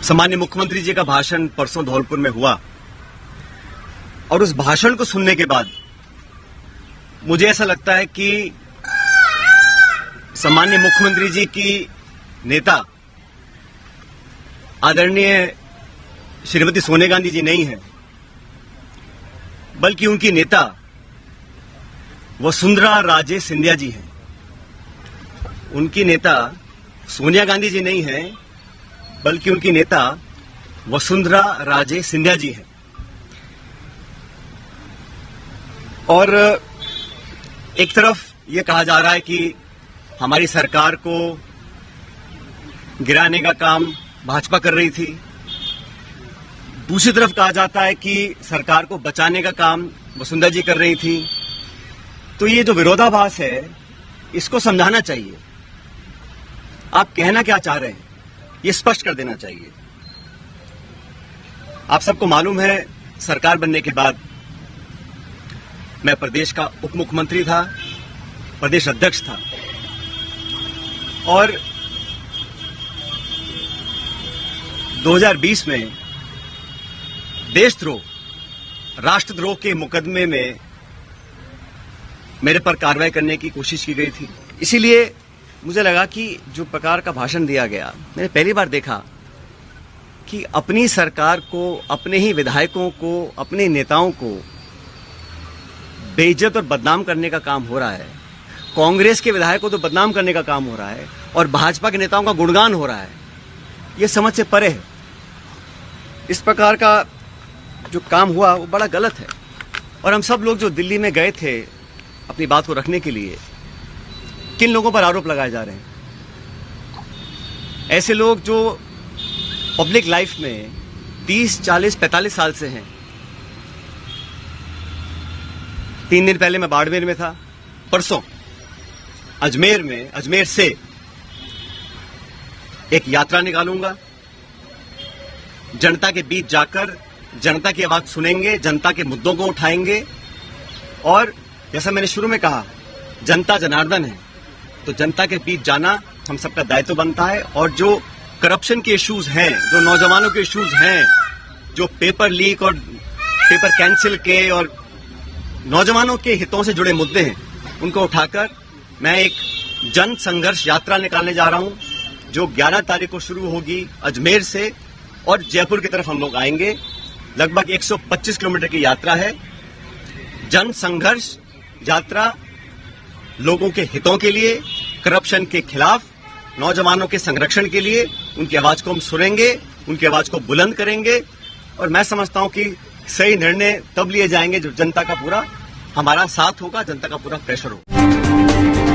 सम्मान्य मुख्यमंत्री जी का भाषण परसों धौलपुर में हुआ और उस भाषण को सुनने के बाद मुझे ऐसा लगता है कि सम्मान्य मुख्यमंत्री जी की नेता आदरणीय श्रीमती सोनिया गांधी जी नहीं है, बल्कि उनकी नेता वसुंधरा राजे सिंधिया जी हैं। उनकी नेता सोनिया गांधी जी नहीं है, बल्कि उनकी नेता वसुंधरा राजे सिंधिया जी हैं। और एक तरफ ये कहा जा रहा है कि हमारी सरकार को गिराने का काम भाजपा कर रही थी, दूसरी तरफ कहा जाता है कि सरकार को बचाने का काम वसुंधरा जी कर रही थी। तो ये जो विरोधाभास है, इसको समझाना चाहिए। आप कहना क्या चाह रहे हैं, ये स्पष्ट कर देना चाहिए। आप सबको मालूम है, सरकार बनने के बाद मैं प्रदेश का उप मुख्यमंत्री था, प्रदेश अध्यक्ष था, और 2020 में देशद्रोह, राष्ट्रद्रोह के मुकदमे में मेरे पर कार्रवाई करने की कोशिश की गई थी। इसीलिए मुझे लगा कि जो प्रकार का भाषण दिया गया, मैंने पहली बार देखा कि अपनी सरकार को, अपने ही विधायकों को, अपने नेताओं को बेइज्जत और बदनाम करने का काम हो रहा है। कांग्रेस के विधायकों को तो बदनाम करने का काम हो रहा है और भाजपा के नेताओं का गुणगान हो रहा है। ये समझ से परे है। इस प्रकार का जो काम हुआ वो बड़ा गलत है। और हम सब लोग जो दिल्ली में गए थे अपनी बात को रखने के लिए, किन लोगों पर आरोप लगाए जा रहे हैं? ऐसे लोग जो पब्लिक लाइफ में 30, 40, 45 साल से हैं। 3 दिन पहले मैं बाड़मेर में था, परसों अजमेर से एक यात्रा निकालूंगा। जनता के बीच जाकर जनता की आवाज सुनेंगे, जनता के मुद्दों को उठाएंगे। और जैसा मैंने शुरू में कहा, जनता जनार्दन है, तो जनता के बीच जाना हम सबका दायित्व बनता है। और जो करप्शन के इश्यूज हैं, जो नौजवानों के इश्यूज हैं, जो पेपर लीक और पेपर कैंसिल के और नौजवानों के हितों से जुड़े मुद्दे हैं, उनको उठाकर मैं एक जन संघर्ष यात्रा निकालने जा रहा हूं, जो 11 तारीख को शुरू होगी अजमेर से और जयपुर की तरफ हम लोग आएंगे। लगभग 125 किलोमीटर की यात्रा है। जन संघर्ष यात्रा लोगों के हितों के लिए, करप्शन के खिलाफ, नौजवानों के संरक्षण के लिए। उनकी आवाज को हम सुनेंगे, उनकी आवाज को बुलंद करेंगे। और मैं समझता हूं कि सही निर्णय तब लिए जाएंगे जब जनता का पूरा हमारा साथ होगा, जनता का पूरा प्रेशर होगा।